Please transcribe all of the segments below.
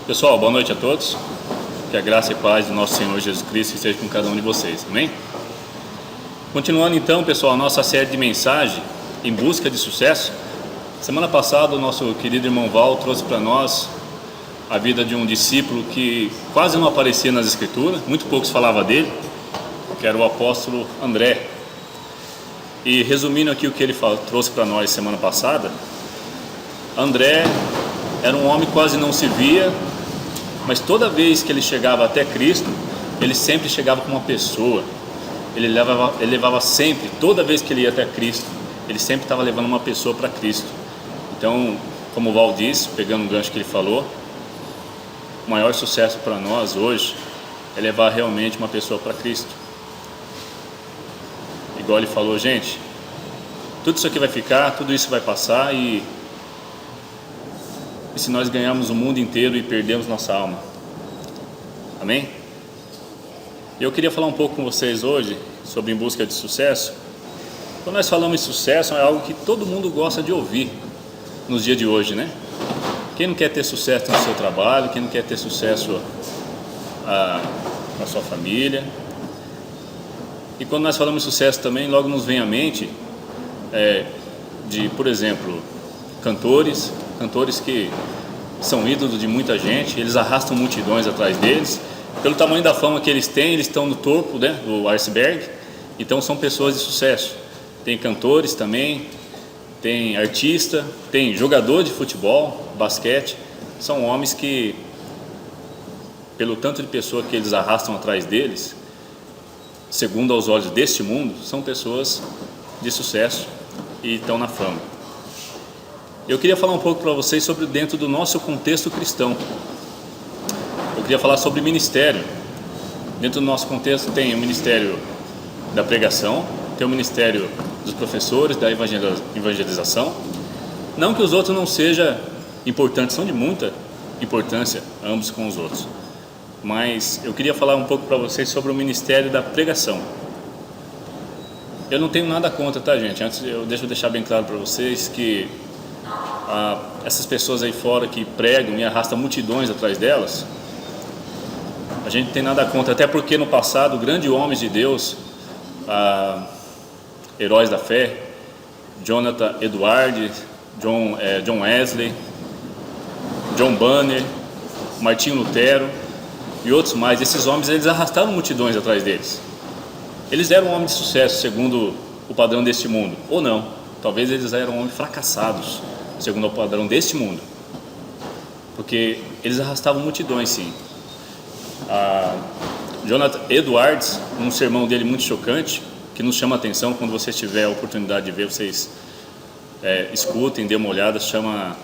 Pessoal, boa noite a todos. Que a graça e paz do nosso Senhor Jesus Cristo esteja com cada um de vocês. Amém? Continuando então, pessoal, a nossa série de mensagem em busca de sucesso. Semana passada o nosso querido irmão Val trouxe para nós a vida de um discípulo que quase não aparecia nas escrituras, muito poucos falavam dele, que era o apóstolo André. E resumindo aqui o que ele trouxe para nós semana passada, André era um homem que quase não se via, mas toda vez que ele chegava até Cristo, ele sempre chegava com uma pessoa. Ele levava sempre, toda vez que ele ia até Cristo, ele sempre estava levando uma pessoa para Cristo. Então, como o Val disse, pegando um gancho que ele falou, o maior sucesso para nós hoje é levar realmente uma pessoa para Cristo. Igual ele falou, gente, tudo isso aqui vai ficar, tudo isso vai passar, e se nós ganharmos o mundo inteiro e perdemos nossa alma? Amém? Eu queria falar um pouco com vocês hoje sobre em busca de sucesso. Quando nós falamos em sucesso, é algo que todo mundo gosta de ouvir nos dias de hoje, né? Quem não quer ter sucesso no seu trabalho, quem não quer ter sucesso na sua família. E quando nós falamos em sucesso também, logo nos vem à mente por exemplo, cantores que são ídolos de muita gente, eles arrastam multidões atrás deles, pelo tamanho da fama que eles têm, eles estão no topo, né, do iceberg, então são pessoas de sucesso. Tem cantores também, tem artista, tem jogador de futebol, basquete, são homens que, pelo tanto de pessoa que eles arrastam atrás deles, segundo aos olhos deste mundo, são pessoas de sucesso e estão na fama. Eu queria falar um pouco para vocês sobre dentro do nosso contexto cristão. Eu queria falar sobre ministério. Dentro do nosso contexto tem o ministério da pregação, tem o ministério dos professores, da evangelização. Não que os outros não sejam importantes, são de muita importância, ambos com os outros. Mas eu queria falar um pouco para vocês sobre o ministério da pregação. Eu não tenho nada contra, tá, gente? Antes deixa eu deixar bem claro para vocês que essas pessoas aí fora que pregam e arrastam multidões atrás delas, a gente não tem nada contra, até porque no passado grandes homens de Deus, heróis da fé, Jonathan Edwards, John Wesley, John Bunyan, Martinho Lutero e outros mais, esses homens eles arrastaram multidões atrás deles. Eles eram homens de sucesso segundo o padrão deste mundo, ou não, talvez eles eram homens fracassados segundo o padrão deste mundo, porque eles arrastavam multidões, sim. Jonathan Edwards, um sermão dele muito chocante, que nos chama a atenção, quando vocês tiverem a oportunidade de ver, vocês escutem, dêem uma olhada, chama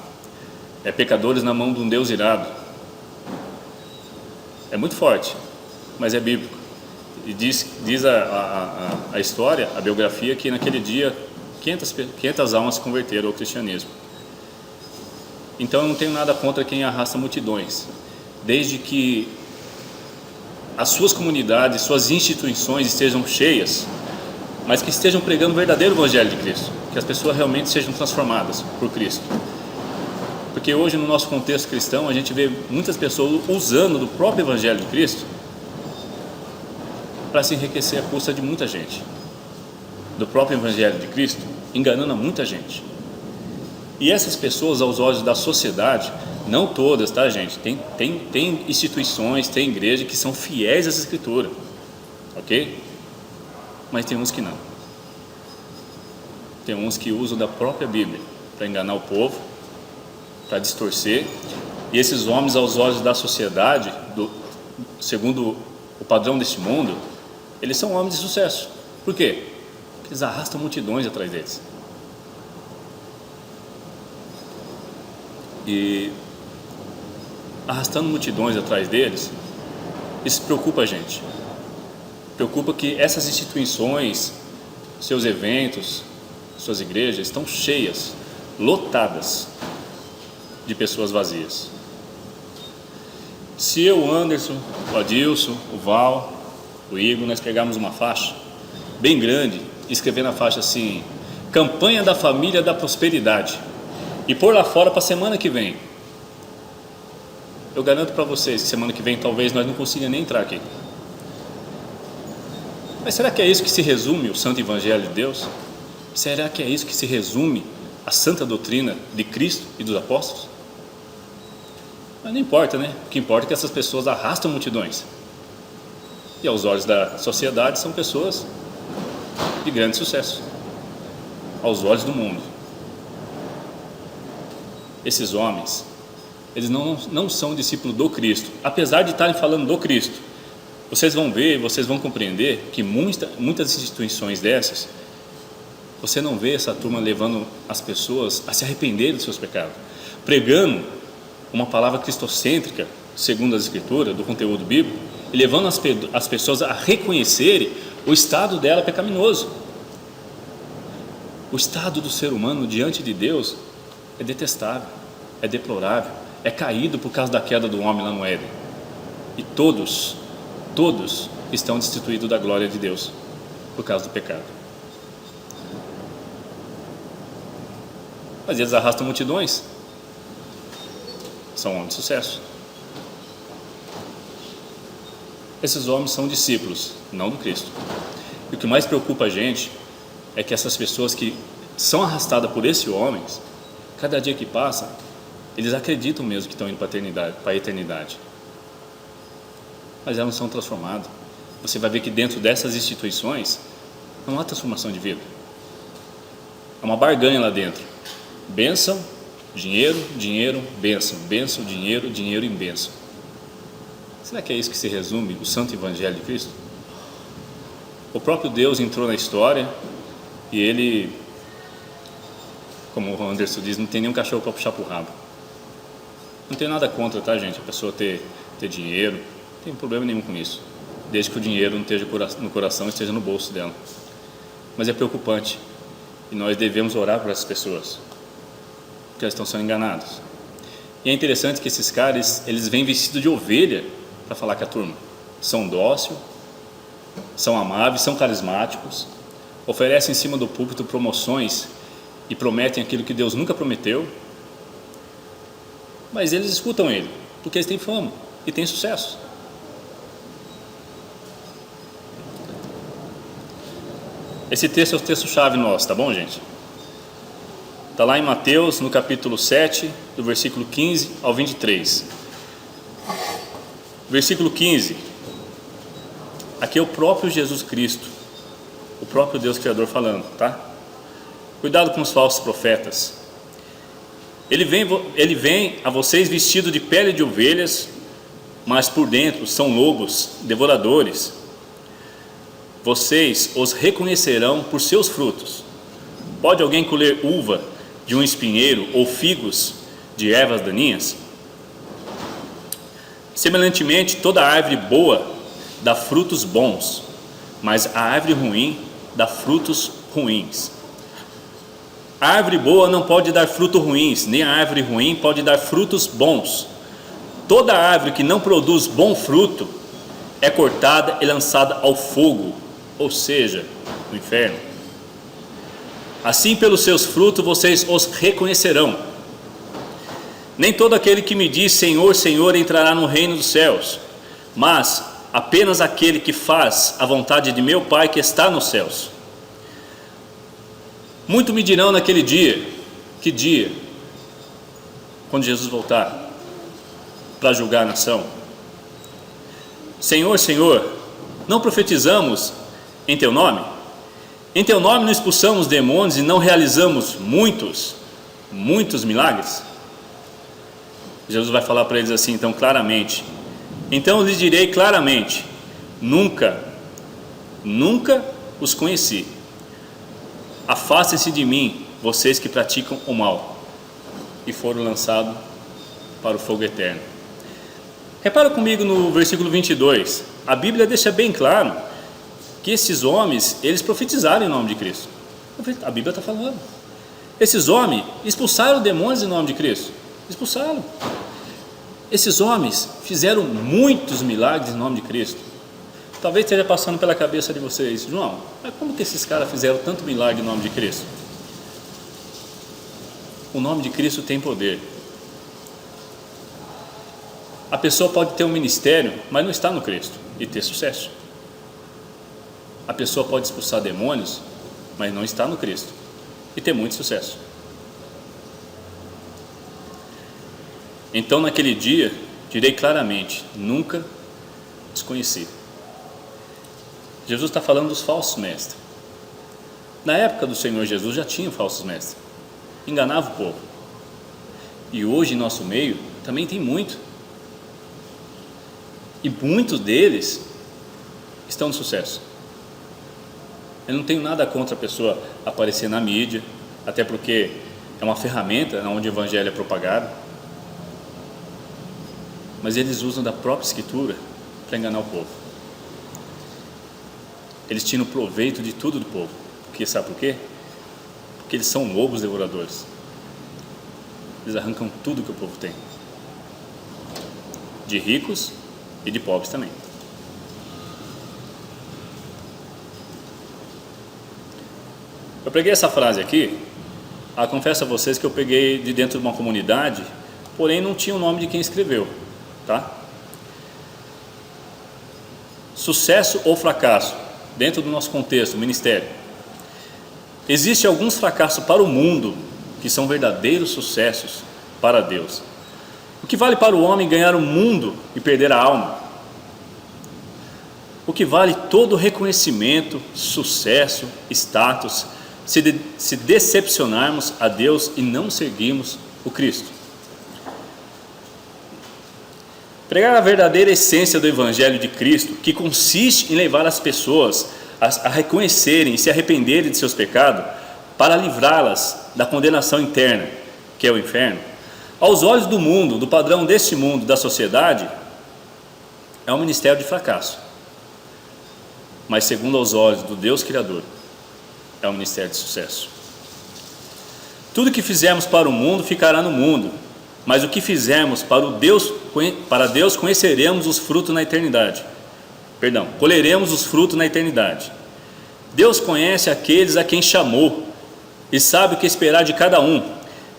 Pecadores na Mão de um Deus Irado. É muito forte, mas é bíblico. E diz a história, a biografia, que naquele dia 500 almas se converteram ao cristianismo. Então eu não tenho nada contra quem arrasta multidões, desde que as suas comunidades, suas instituições estejam cheias, mas que estejam pregando o verdadeiro evangelho de Cristo, que as pessoas realmente sejam transformadas por Cristo. Porque hoje no nosso contexto cristão a gente vê muitas pessoas usando do próprio evangelho de Cristo para se enriquecer à custa de muita gente, do próprio evangelho de Cristo, enganando a muita gente. E essas pessoas, aos olhos da sociedade, não todas, tá, gente? Tem instituições, tem igreja que são fiéis a essa escritura, ok? Mas tem uns que não. Tem uns que usam da própria Bíblia para enganar o povo, para distorcer. E esses homens, aos olhos da sociedade, segundo o padrão deste mundo, eles são homens de sucesso. Por quê? Porque eles arrastam multidões atrás deles. E arrastando multidões atrás deles, isso preocupa a gente. Preocupa que essas instituições, seus eventos, suas igrejas estão cheias, lotadas de pessoas vazias. Se eu, o Anderson, o Adilson, o Val, o Igor, nós pegarmos uma faixa bem grande e escrever na faixa assim: Campanha da Família da Prosperidade, e pôr lá fora para a semana que vem, Eu garanto para vocês que semana que vem talvez nós não consigamos nem entrar aqui. Mas será que é isso que se resume o Santo Evangelho de Deus? Será que é isso que se resume a santa doutrina de Cristo e dos apóstolos? Mas não importa, né? O que importa é que essas pessoas arrastam multidões. E aos olhos da sociedade são pessoas de grande sucesso. Aos olhos do mundo. Esses homens, eles não são discípulos do Cristo. Apesar de estarem falando do Cristo, vocês vão ver, vocês vão compreender que muitas instituições dessas, você não vê essa turma levando as pessoas a se arrependerem dos seus pecados, pregando uma palavra cristocêntrica, segundo as Escrituras, do conteúdo bíblico, e levando as pessoas a reconhecerem o estado dela pecaminoso. O estado do ser humano diante de Deus é detestável, é deplorável, é caído por causa da queda do homem lá no Éden. E todos estão destituídos da glória de Deus por causa do pecado. Mas eles arrastam multidões. São homens de sucesso. Esses homens são discípulos, não do Cristo. E o que mais preocupa a gente é que essas pessoas que são arrastadas por esses homens, cada dia que passa, eles acreditam mesmo que estão indo para a eternidade. Mas elas não são transformadas. Você vai ver que dentro dessas instituições não há transformação de vida. É uma barganha lá dentro. Bênção, dinheiro, dinheiro, bênção, bênção, dinheiro, dinheiro e bênção. Será que é isso que se resume o Santo Evangelho de Cristo? O próprio Deus entrou na história e ele, como o Anderson diz, não tem nenhum cachorro para puxar para o rabo. Não tem nada contra, tá, gente? A pessoa ter dinheiro, não tem problema nenhum com isso, desde que o dinheiro não esteja no coração, esteja no bolso dela. Mas é preocupante e nós devemos orar por essas pessoas, porque elas estão sendo enganadas. E é interessante que esses caras, eles vêm vestidos de ovelha para falar com a turma. São dóceis, são amáveis, são carismáticos, oferecem em cima do púlpito promoções e prometem aquilo que Deus nunca prometeu. Mas eles escutam ele, porque eles têm fama e têm sucesso. Esse texto é o texto-chave nosso, tá bom, gente? Está lá em Mateus, no capítulo 7, do versículo 15 ao 23. Versículo 15. Aqui é o próprio Jesus Cristo, o próprio Deus Criador falando, tá? Cuidado com os falsos profetas. Ele vem a vocês vestido de pele de ovelhas, mas por dentro são lobos devoradores. Vocês os reconhecerão por seus frutos. Pode alguém colher uva de um espinheiro ou figos de ervas daninhas? Semelhantemente, toda árvore boa dá frutos bons, mas a árvore ruim dá frutos ruins. A árvore boa não pode dar frutos ruins, nem a árvore ruim pode dar frutos bons. Toda árvore que não produz bom fruto é cortada e lançada ao fogo, ou seja, no inferno. Assim, pelos seus frutos vocês os reconhecerão. Nem todo aquele que me diz Senhor, Senhor entrará no reino dos céus, mas apenas aquele que faz a vontade de meu Pai que está nos céus. Muito me dirão naquele dia. Que dia? Quando Jesus voltar para julgar a nação. Senhor, Senhor, não profetizamos em teu nome? Em teu nome não expulsamos demônios e não realizamos muitos milagres? Jesus vai falar para eles assim, então, claramente. Então eu lhes direi claramente: nunca os conheci. Afastem-se de mim, vocês que praticam o mal. E foram lançados para o fogo eterno. Repara comigo no versículo 22. A Bíblia deixa bem claro que esses homens, eles profetizaram em nome de Cristo. A Bíblia está falando. Esses homens expulsaram demônios em nome de Cristo. Expulsaram. Esses homens fizeram muitos milagres em nome de Cristo. Talvez esteja passando pela cabeça de vocês: João, mas como que esses caras fizeram tanto milagre em nome de Cristo? O nome de Cristo tem poder. A pessoa pode ter um ministério, mas não está no Cristo, e ter sucesso. A pessoa pode expulsar demônios, mas não está no Cristo, e ter muito sucesso. Então naquele dia, direi claramente, nunca desconheci. Jesus está falando dos falsos mestres. Na época do Senhor Jesus já tinha falsos mestres, enganava o povo. E hoje em nosso meio também tem muito. E muitos deles estão no sucesso. Eu não tenho nada contra a pessoa aparecer na mídia, até porque é uma ferramenta onde o evangelho é propagado. Mas eles usam da própria escritura para enganar o povo. Eles tiram proveito de tudo do povo. Porque sabe por quê? Porque eles são lobos devoradores. Eles arrancam tudo que o povo tem, de ricos e de pobres também. Eu peguei essa frase aqui, confesso a vocês que eu peguei de dentro de uma comunidade, porém não tinha o nome de quem escreveu, tá? Sucesso ou fracasso, dentro do nosso contexto, ministério. Existem alguns fracassos para o mundo que são verdadeiros sucessos para Deus. O que vale para o homem ganhar o mundo e perder a alma? O que vale todo reconhecimento, sucesso, status, se decepcionarmos a Deus e não seguirmos o Cristo? Pregar a verdadeira essência do Evangelho de Cristo, que consiste em levar as pessoas a reconhecerem e se arrependerem de seus pecados, para livrá-las da condenação interna, que é o inferno, aos olhos do mundo, do padrão deste mundo, da sociedade, é um ministério de fracasso. Mas segundo aos olhos do Deus Criador, é um ministério de sucesso. Tudo que fizermos para o mundo ficará no mundo, mas o que fizermos para Deus conheceremos os frutos na eternidade. Colheremos os frutos na eternidade. Deus conhece aqueles a quem chamou e sabe o que esperar de cada um.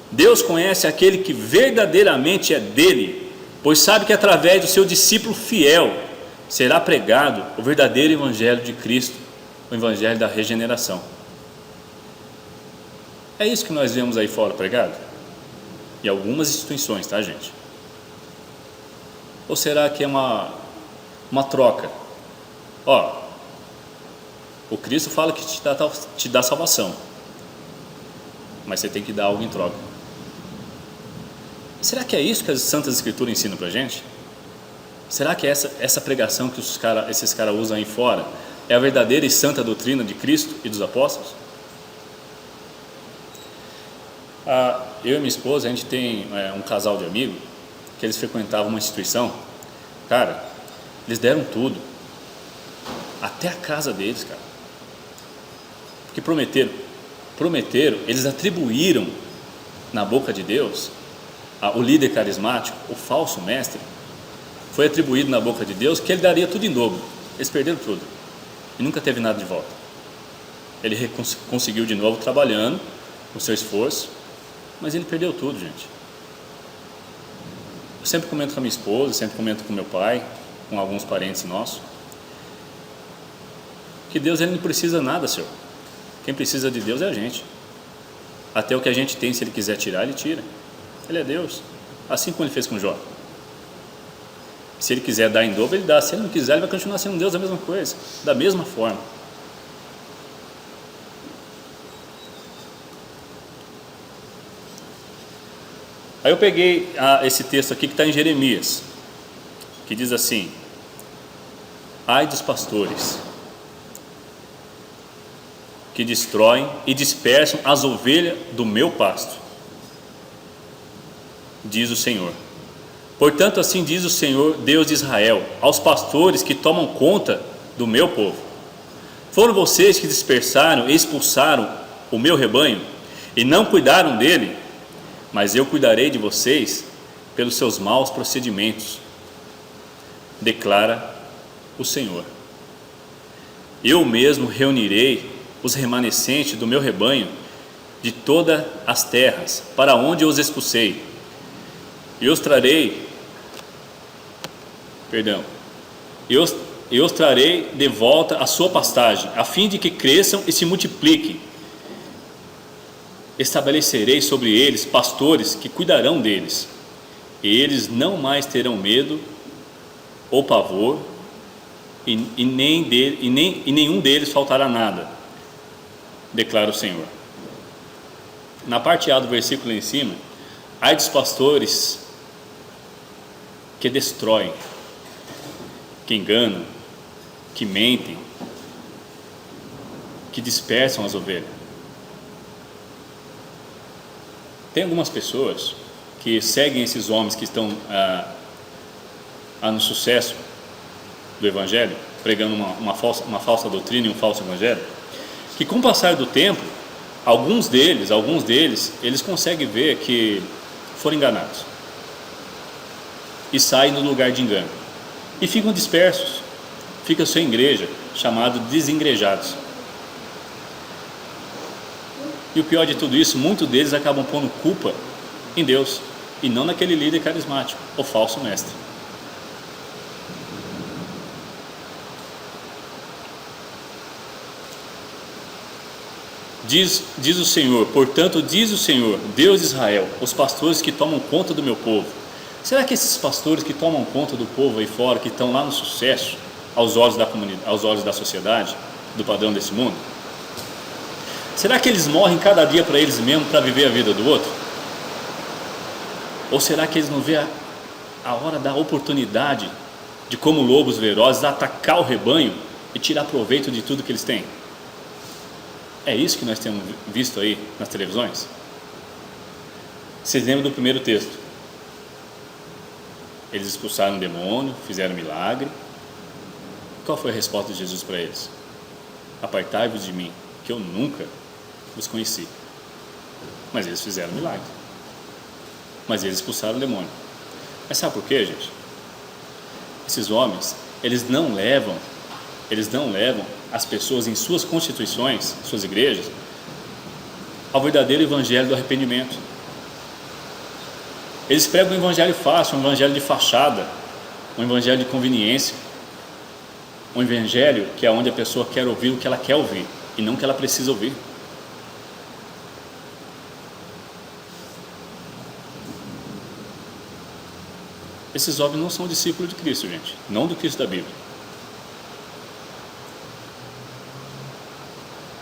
Deus conhece aquele que verdadeiramente é dele, pois sabe que através do seu discípulo fiel será pregado o verdadeiro Evangelho de Cristo, o Evangelho da regeneração. É isso que nós vemos aí fora pregado? Em algumas instituições, tá, gente? Ou será que é uma troca? O Cristo fala que te dá salvação, mas você tem que dar algo em troca. Será que é isso que as Santas Escrituras ensinam para a gente? Será que essa pregação que esses caras usam aí fora é a verdadeira e santa doutrina de Cristo e dos apóstolos? Eu e minha esposa, a gente tem um casal de amigos que eles frequentavam uma instituição. Cara, eles deram tudo, até a casa deles, cara, porque prometeram, eles atribuíram na boca de Deus, o líder carismático, o falso mestre, foi atribuído na boca de Deus que ele daria tudo em dobro. Eles perderam tudo e nunca teve nada de volta. Ele conseguiu de novo trabalhando com seu esforço, mas ele perdeu tudo, gente. Eu sempre comento com a minha esposa, sempre comento com meu pai, com alguns parentes nossos, que Deus ele não precisa nada, Senhor. Quem precisa de Deus é a gente. Até o que a gente tem, se Ele quiser tirar, Ele tira. Ele é Deus, assim como Ele fez com Jó. Se Ele quiser dar em dobro, Ele dá. Se Ele não quiser, Ele vai continuar sendo Deus da mesma coisa, da mesma forma. Aí eu peguei esse texto aqui que está em Jeremias, que diz assim: ai dos pastores que destroem e dispersam as ovelhas do meu pasto, diz o Senhor. Portanto, assim diz o Senhor, Deus de Israel, aos pastores que tomam conta do meu povo: foram vocês que dispersaram e expulsaram o meu rebanho e não cuidaram dele, mas eu cuidarei de vocês pelos seus maus procedimentos, declara o Senhor. Eu mesmo reunirei os remanescentes do meu rebanho de todas as terras, para onde eu os expulsei, e os trarei Perdão. Eu os trarei de volta à sua pastagem, a fim de que cresçam e se multipliquem. Estabelecerei sobre eles pastores que cuidarão deles, e eles não mais terão medo ou pavor, e nenhum deles faltará nada, declara o Senhor. Na parte A do versículo em cima, ai dos pastores que destroem, que enganam, que mentem, que dispersam as ovelhas. Tem algumas pessoas que seguem esses homens que estão no sucesso do Evangelho, pregando uma falsa doutrina e um falso Evangelho, que com o passar do tempo, alguns deles, eles conseguem ver que foram enganados e saem do lugar de engano e ficam dispersos, ficam sem igreja, chamados desengrejados. E o pior de tudo isso, muitos deles acabam pondo culpa em Deus e não naquele líder carismático, o falso mestre. Diz o Senhor, portanto diz o Senhor, Deus de Israel, os pastores que tomam conta do meu povo. Será que esses pastores que tomam conta do povo aí fora, que estão lá no sucesso, aos olhos da comunidade, aos olhos da sociedade, do padrão desse mundo, será que eles morrem cada dia para eles mesmos, para viver a vida do outro? Ou será que eles não vêem a hora da oportunidade de, como lobos velozes, atacar o rebanho e tirar proveito de tudo que eles têm? É isso que nós temos visto aí nas televisões? Vocês lembram do primeiro texto? Eles expulsaram o demônio, fizeram milagre. Qual foi a resposta de Jesus para eles? Apartai-vos de mim, que eu nunca os conheci. Mas eles fizeram milagre. Mas eles expulsaram o demônio. Mas sabe por quê, gente? Esses homens, eles não levam as pessoas em suas constituições, suas igrejas, ao verdadeiro evangelho do arrependimento. Eles pregam um evangelho fácil, um evangelho de fachada, um evangelho de conveniência, um evangelho que é onde a pessoa quer ouvir o que ela quer ouvir e não o que ela precisa ouvir. Esses homens não são discípulos de Cristo, gente, não do Cristo da Bíblia.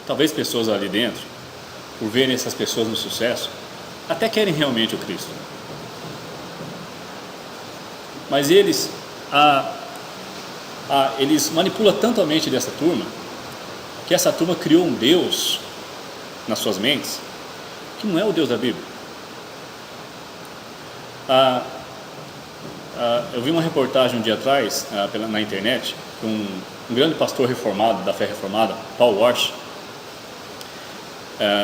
Talvez pessoas ali dentro, por verem essas pessoas no sucesso, até querem realmente o Cristo. Mas eles manipulam tanto a mente dessa turma, que essa turma criou um Deus nas suas mentes, que não é o Deus da Bíblia. Eu vi uma reportagem um dia atrás, na internet, com um grande pastor reformado, da fé reformada, Paul Walsh.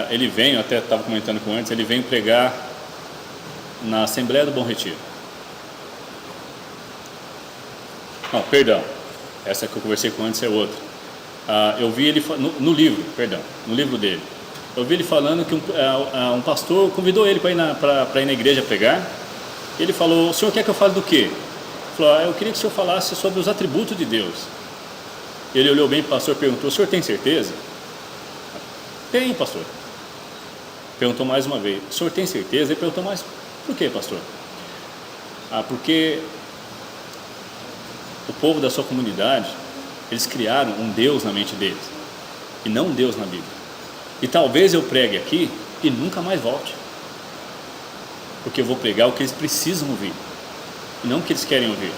Ele veio, até estava comentando com antes, ele veio pregar na Assembleia do Bom Retiro. Não, perdão, essa que eu conversei com antes é outra. Eu vi ele no livro dele. Eu vi ele falando que um pastor convidou ele para ir na igreja pregar. Ele falou: o senhor quer que eu fale do quê? Ele falou: eu queria que o senhor falasse sobre os atributos de Deus. Ele olhou bem para o pastor e perguntou: o senhor tem certeza? Tem, pastor. Perguntou mais uma vez: o senhor tem certeza? Ele perguntou mais: por quê, pastor? Porque o povo da sua comunidade, eles criaram um Deus na mente deles e não um Deus na Bíblia. E talvez eu pregue aqui e nunca mais volte, porque eu vou pregar o que eles precisam ouvir e não o que eles querem ouvir.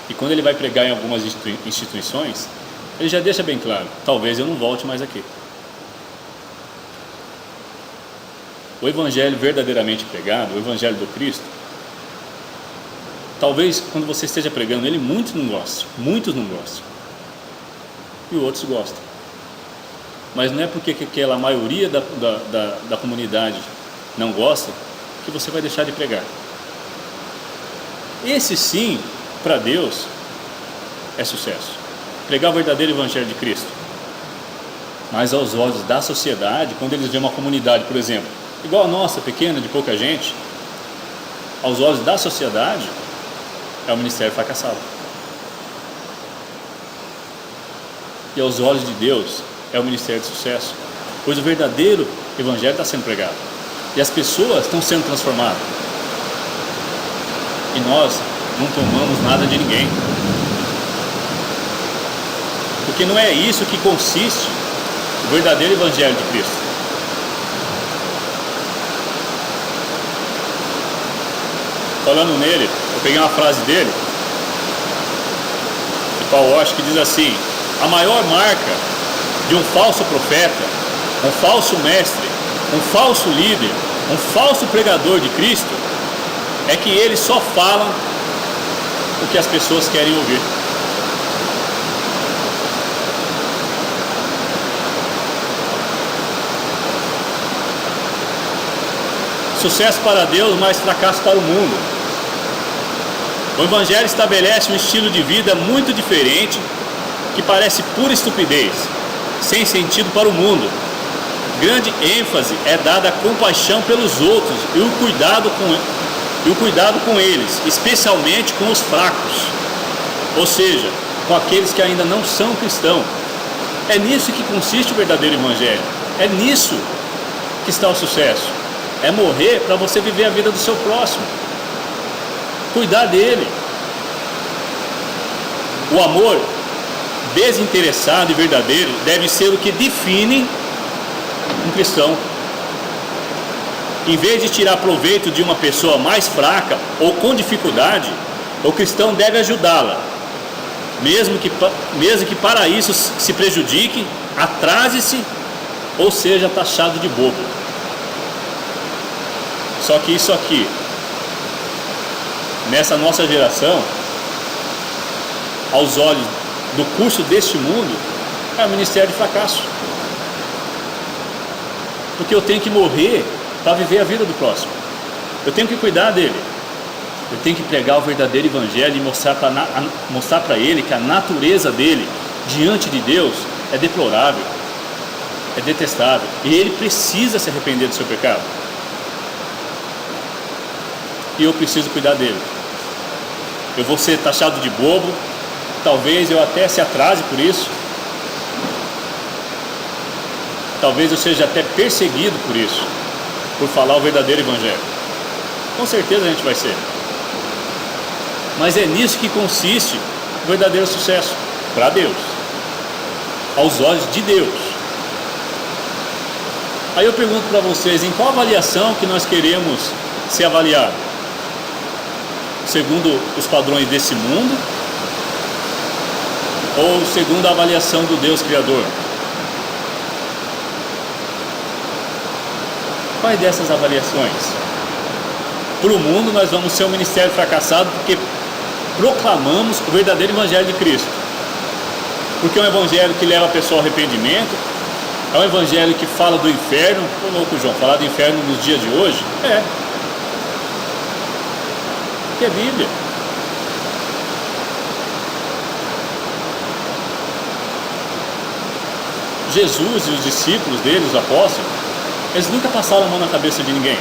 E quando ele vai pregar em algumas instituições, ele já deixa bem claro: talvez eu não volte mais aqui. O evangelho verdadeiramente pregado, o evangelho do Cristo, talvez quando você esteja pregando ele, muitos não gostam, e outros gostam. Mas não é porque aquela maioria da comunidade não gosta que você vai deixar de pregar. Esse sim, para Deus, é sucesso. Pregar o verdadeiro evangelho de Cristo. Mas aos olhos da sociedade, quando eles veem uma comunidade, por exemplo, igual a nossa, pequena, de pouca gente, aos olhos da sociedade, é um ministério fracassado. E aos olhos de Deus é um ministério de sucesso, pois o verdadeiro evangelho está sendo pregado e as pessoas estão sendo transformadas, e nós não tomamos nada de ninguém, porque não é isso que consiste o verdadeiro evangelho de Cristo. Falando nele, eu peguei uma frase dele, de Paul Walsh, que diz assim: a maior marca de um falso profeta, um falso mestre, um falso líder, um falso pregador de Cristo, é que eles só falam o que as pessoas querem ouvir. Sucesso para Deus, mas fracasso para o mundo. O Evangelho estabelece um estilo de vida muito diferente, que parece pura estupidez, sem sentido para o mundo. Grande ênfase é dada à compaixão pelos outros e o cuidado com eles, especialmente com os fracos, ou seja, com aqueles que ainda não são cristãos. É nisso que consiste o verdadeiro Evangelho, é nisso que está o sucesso. É morrer para você viver a vida do seu próximo, cuidar dele. O amor desinteressado e verdadeiro deve ser o que define um cristão. Em vez de tirar proveito de uma pessoa mais fraca ou com dificuldade, o cristão deve ajudá-la, mesmo que para isso se prejudique, atrase-se ou seja taxado de bobo. Só que isso aqui, nessa nossa geração, aos olhos do curso deste mundo, é um ministério de fracasso. Porque eu tenho que morrer para viver a vida do próximo. Eu tenho que cuidar dele. Eu tenho que pregar o verdadeiro evangelho e mostrar para ele que a natureza dele diante de Deus é deplorável, é detestável, e ele precisa se arrepender do seu pecado. E eu preciso cuidar dele. Eu vou ser taxado de bobo, talvez eu até se atrase por isso, talvez eu seja até perseguido por isso, por falar o verdadeiro evangelho. Com certeza a gente vai ser. Mas é nisso que consiste o verdadeiro sucesso para Deus, aos olhos de Deus. Aí eu pergunto para vocês, em qual avaliação que nós queremos ser avaliados? Segundo os padrões desse mundo ou segundo a avaliação do Deus Criador? Quais dessas avaliações? Para o mundo nós vamos ser um ministério fracassado porque proclamamos o verdadeiro evangelho de Cristo, porque é um evangelho que leva a pessoa ao arrependimento, é um evangelho que fala do inferno. Ô louco, João, falar do inferno nos dias de hoje? Que é Bíblia. Jesus e os discípulos dele, os apóstolos, eles nunca passaram a mão na cabeça de ninguém,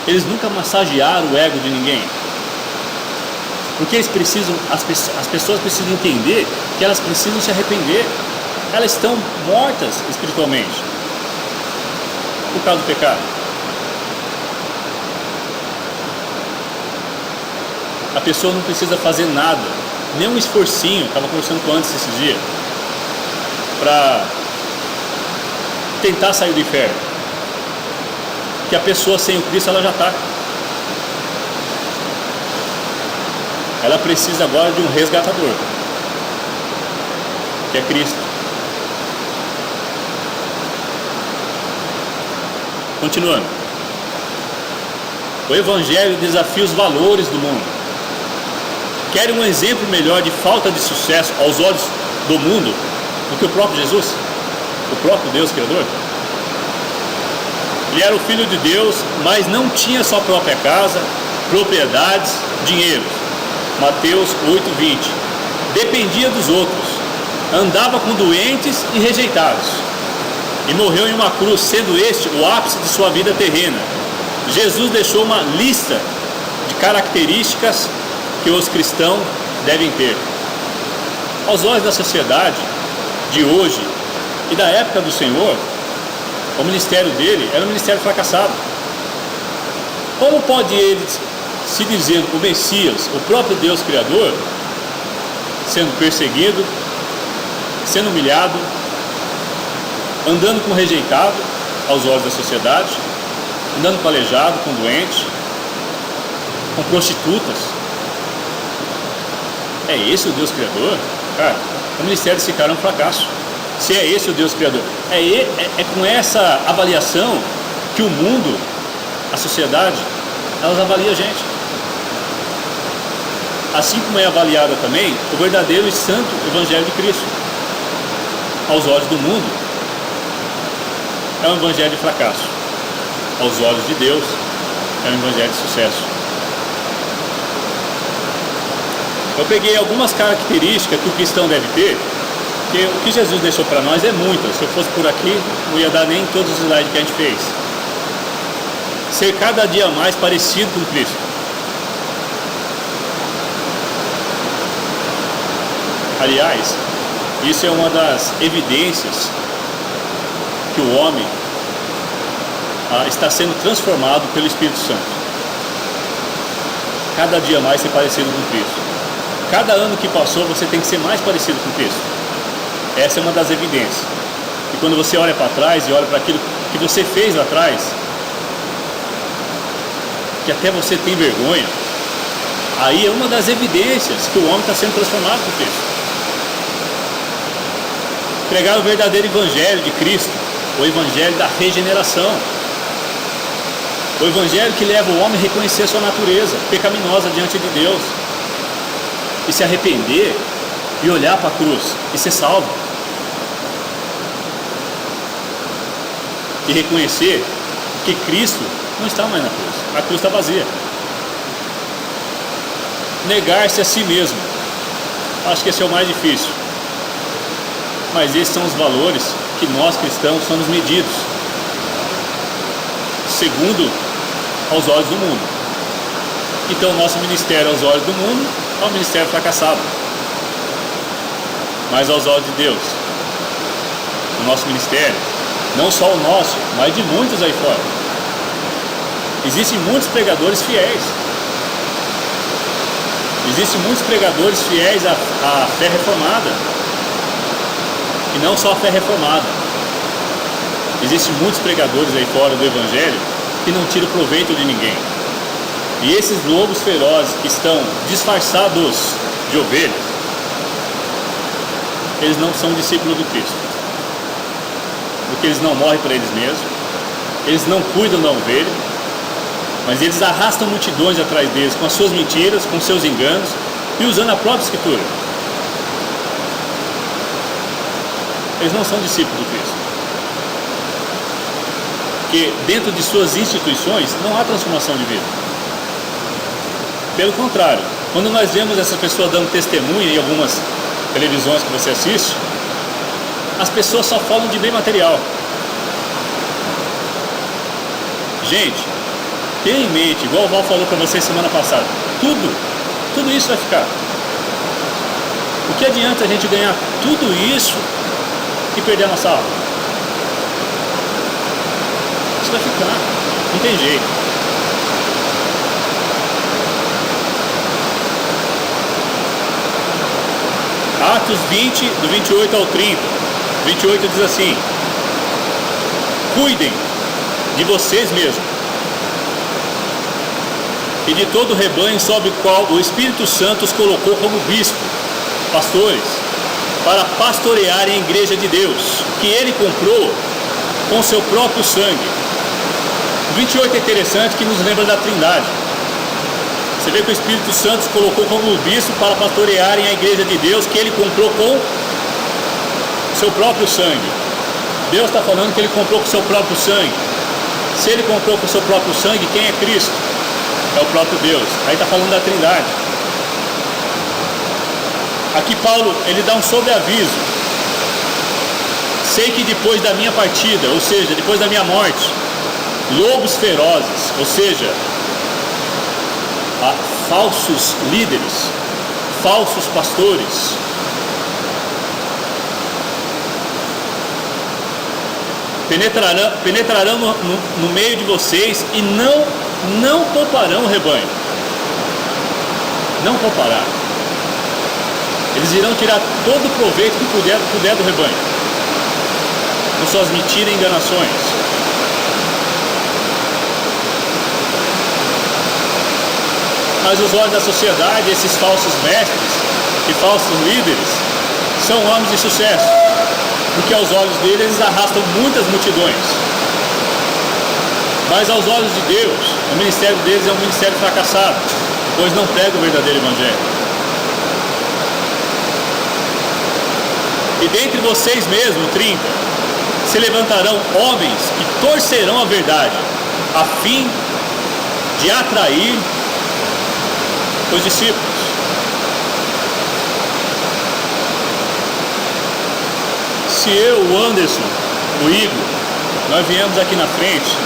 eles nunca massagearam o ego de ninguém, porque eles precisam, as pessoas precisam entender que elas precisam se arrepender. Elas estão mortas espiritualmente por causa do pecado. A pessoa não precisa fazer nada, nem um esforcinho. Estava conversando com o Anderson esses dias, para tentar sair do inferno. Que a pessoa sem o Cristo, ela já está. Ela precisa agora de um resgatador, que é Cristo. Continuando. O Evangelho desafia os valores do mundo. Quer um exemplo melhor de falta de sucesso aos olhos do mundo do que o próprio Jesus, o próprio Deus Criador? Ele era o Filho de Deus, mas não tinha sua própria casa, propriedades, dinheiro. Mateus 8:20. Dependia dos outros, andava com doentes e rejeitados, e morreu em uma cruz, sendo este o ápice de sua vida terrena. Jesus deixou uma lista de características que os cristãos devem ter. Aos olhos da sociedade de hoje e da época do Senhor, o ministério dele era um ministério fracassado. Como pode ele se dizer o Messias, o próprio Deus Criador, sendo perseguido, sendo humilhado, andando com rejeitado aos olhos da sociedade, andando com aleijado, com doente, com prostitutas? É esse o Deus Criador? Cara, o ministério desse cara é um fracasso. Se é esse o Deus Criador, é com essa avaliação que o mundo, a sociedade, elas avaliam a gente. Assim como é avaliada também o verdadeiro e santo Evangelho de Cristo. Aos olhos do mundo, é um evangelho de fracasso. Aos olhos de Deus, é um evangelho de sucesso. Eu peguei algumas características que o cristão deve ter, porque o que Jesus deixou para nós é muitas. Se eu fosse por aqui, não ia dar nem todos os slides que a gente fez. Ser cada dia mais parecido com Cristo. Aliás, isso é uma das evidências que o homem está sendo transformado pelo Espírito Santo. Cada dia mais ser parecido com Cristo. Cada ano que passou, você tem que ser mais parecido com Cristo. Essa é uma das evidências. E quando você olha para trás e olha para aquilo que você fez lá atrás, que até você tem vergonha, aí é uma das evidências que o homem está sendo transformado por Cristo. Pregar o verdadeiro evangelho de Cristo, o evangelho da regeneração, o evangelho que leva o homem a reconhecer a sua natureza pecaminosa diante de Deus e se arrepender e olhar para a cruz e ser salvo e reconhecer que Cristo não está mais na cruz, a cruz está vazia. Negar-se a si mesmo, acho que esse é o mais difícil. Mas esses são os valores que nós cristãos somos medidos, segundo aos olhos do mundo. Então o nosso ministério aos olhos do mundo é um ministério fracassado. Mas aos olhos de Deus, o nosso ministério, não só o nosso, mas de muitos aí fora, existem muitos pregadores fiéis. Existem muitos pregadores fiéis à fé reformada. E não só a fé reformada. Existem muitos pregadores aí fora do Evangelho que não tiram proveito de ninguém. E esses lobos ferozes que estão disfarçados de ovelhas, eles não são discípulos do Cristo. Porque eles não morrem para eles mesmos, eles não cuidam da ovelha, mas eles arrastam multidões atrás deles com as suas mentiras, com seus enganos e usando a própria Escritura. Eles não são discípulos do Cristo. Porque dentro de suas instituições não há transformação de vida. Pelo contrário, quando nós vemos essa pessoa dando testemunha em algumas televisões que você assiste, as pessoas só falam de bem material. Gente, tenha em mente, igual o Val falou para vocês semana passada, tudo isso vai ficar. O que adianta a gente ganhar tudo isso e perder a nossa alma? Isso vai ficar, não tem jeito. Atos 20, do 28 ao 30. 28 diz assim: cuidem de vocês mesmos e de todo o rebanho sobre o qual o Espírito Santo os colocou como bispo, pastores, para pastorearem a igreja de Deus, que ele comprou com seu próprio sangue. O 28 é interessante, que nos lembra da Trindade. Você vê que o Espírito Santo os colocou como bispo para pastorearem a igreja de Deus, que ele comprou com seu próprio sangue. Deus está falando que ele comprou com seu próprio sangue. Se ele comprou com seu próprio sangue, quem é Cristo? É o próprio Deus. Aí está falando da Trindade. Aqui Paulo, ele dá um sobreaviso. Sei que depois da minha partida, ou seja, depois da minha morte, lobos ferozes, ou seja, falsos líderes, falsos pastores. Penetrarão no meio de vocês e não pouparão o rebanho. Não poupará. Eles irão tirar todo o proveito que puder do rebanho, com suas mentiras e enganações. Mas os olhos da sociedade, esses falsos mestres e falsos líderes, são homens de sucesso, porque aos olhos deles eles arrastam muitas multidões. Mas aos olhos de Deus, o ministério deles é um ministério fracassado, pois não prega o verdadeiro evangelho. E dentre vocês mesmo, 30, se levantarão homens que torcerão a verdade, a fim de atrair os discípulos. Se eu, o Anderson, o Igor, nós viemos aqui na frente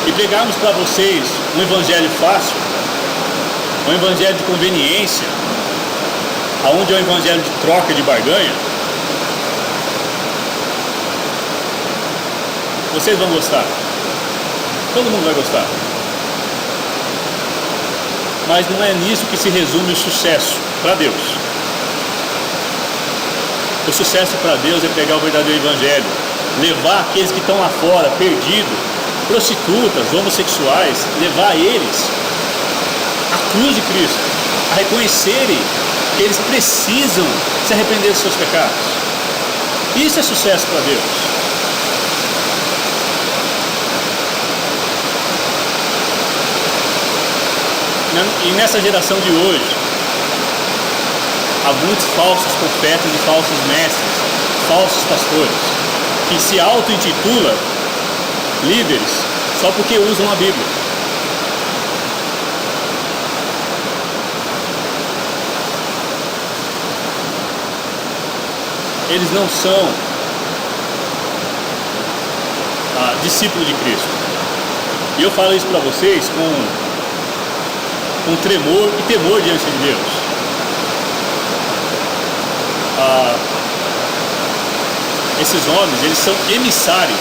e pregarmos para vocês um evangelho fácil, um evangelho de conveniência, aonde é um evangelho de troca, de barganha, vocês vão gostar. Todo mundo vai gostar. Mas não é nisso que se resume o sucesso para Deus. O sucesso para Deus é pegar o verdadeiro evangelho, levar aqueles que estão lá fora, perdidos, prostitutas, homossexuais, levar eles à cruz de Cristo, a reconhecerem que eles precisam se arrepender dos seus pecados. Isso é sucesso para Deus. E nessa geração de hoje, há muitos falsos profetas e falsos mestres, falsos pastores, que se auto-intitulam líderes só porque usam a Bíblia. Eles não são discípulos de Cristo. E eu falo isso para vocês com tremor e temor diante de Deus. Esses homens, eles são emissários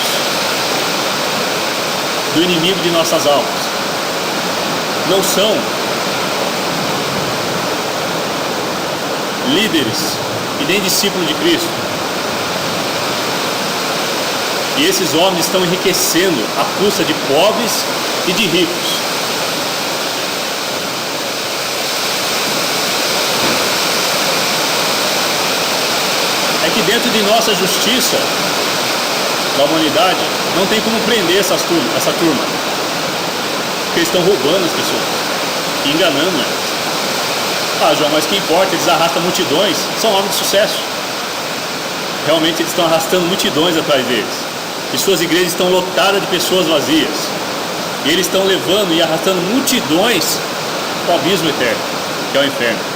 do inimigo de nossas almas. Não são líderes e nem discípulos de Cristo. E esses homens estão enriquecendo à custa de pobres e de ricos. É que dentro de nossa justiça da humanidade não tem como prender essa turma, porque eles estão roubando as pessoas, enganando elas. João, mas que importa, eles arrastam multidões, são homens de sucesso. Realmente eles estão arrastando multidões atrás deles, e suas igrejas estão lotadas de pessoas vazias, e eles estão levando e arrastando multidões para o abismo eterno, que é o inferno.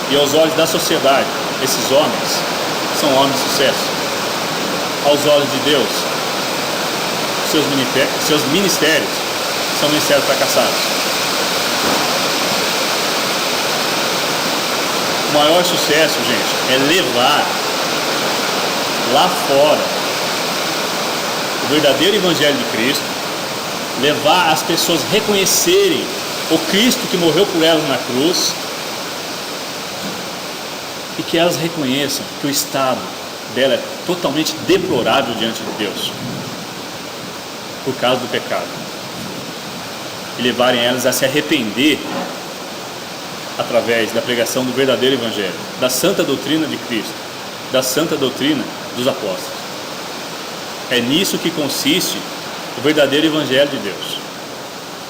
E aos olhos da sociedade, esses homens são homens de sucesso. Aos olhos de Deus, seus ministérios são ministérios fracassados. O maior sucesso, gente, é levar lá fora o verdadeiro evangelho de Cristo, levar as pessoas a reconhecerem o Cristo que morreu por elas na cruz, e que elas reconheçam que o estado dela é totalmente deplorável diante de Deus, por causa do pecado, e levarem elas a se arrepender através da pregação do verdadeiro evangelho, da santa doutrina de Cristo, da santa doutrina dos apóstolos. É nisso que consiste o verdadeiro evangelho de Deus: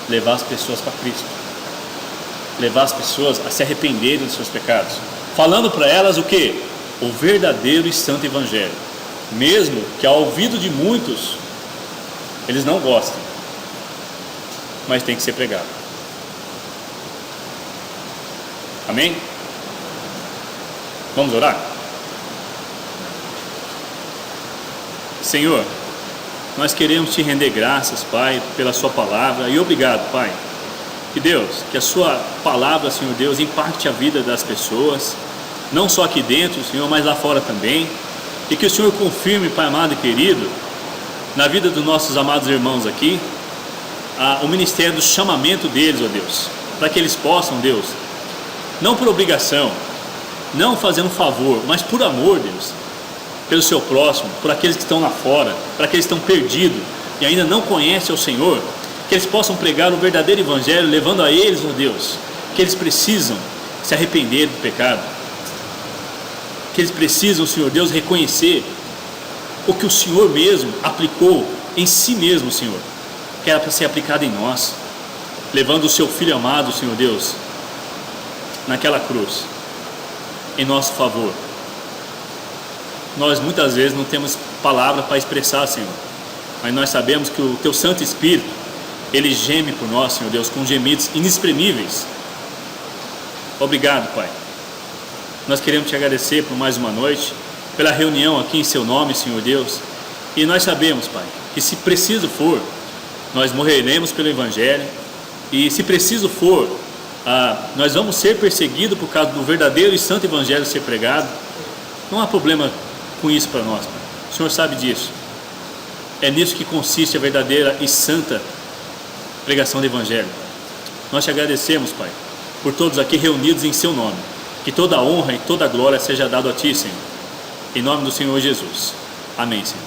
levar as pessoas para Cristo, levar as pessoas a se arrependerem dos seus pecados, falando para elas o que? O verdadeiro e santo evangelho, mesmo que ao ouvido de muitos eles não gostem, mas tem que ser pregado. Amém? Vamos orar? Senhor, Nós queremos Te render graças, Pai, pela Sua palavra, e obrigado, Pai. Que Deus, que a Sua palavra, Senhor Deus, impacte a vida das pessoas, não só aqui dentro, Senhor, mas lá fora também, e que o Senhor confirme, Pai amado e querido, na vida dos nossos amados irmãos aqui, o ministério do chamamento deles, ó Deus, para que eles possam, Deus, não por obrigação, não fazendo um favor, mas por amor, Deus, pelo seu próximo, por aqueles que estão lá fora, para aqueles que estão perdidos e ainda não conhecem o Senhor, que eles possam pregar o verdadeiro Evangelho, levando a eles, ó Deus, que eles precisam se arrepender do pecado, que eles precisam, Senhor Deus, reconhecer o que o Senhor mesmo aplicou em si mesmo, Senhor, que era para ser aplicado em nós, levando o seu Filho amado, Senhor Deus, naquela cruz, em nosso favor. Nós muitas vezes não temos palavra para expressar, Senhor, mas nós sabemos que o Teu Santo Espírito, Ele geme por nós, Senhor Deus, com gemidos inexprimíveis. Obrigado, Pai. Nós queremos Te agradecer por mais uma noite, pela reunião aqui em Seu nome, Senhor Deus, e nós sabemos, Pai, que se preciso for, nós morreremos pelo Evangelho, e se preciso for, nós vamos ser perseguidos por causa do verdadeiro e santo Evangelho ser pregado. Não há problema com isso para nós, Pai. O Senhor sabe disso. É nisso que consiste a verdadeira e santa pregação do Evangelho. Nós Te agradecemos, Pai, por todos aqui reunidos em Seu nome. Que toda a honra e toda a glória seja dado a Ti, Senhor. Em nome do Senhor Jesus. Amém, Senhor.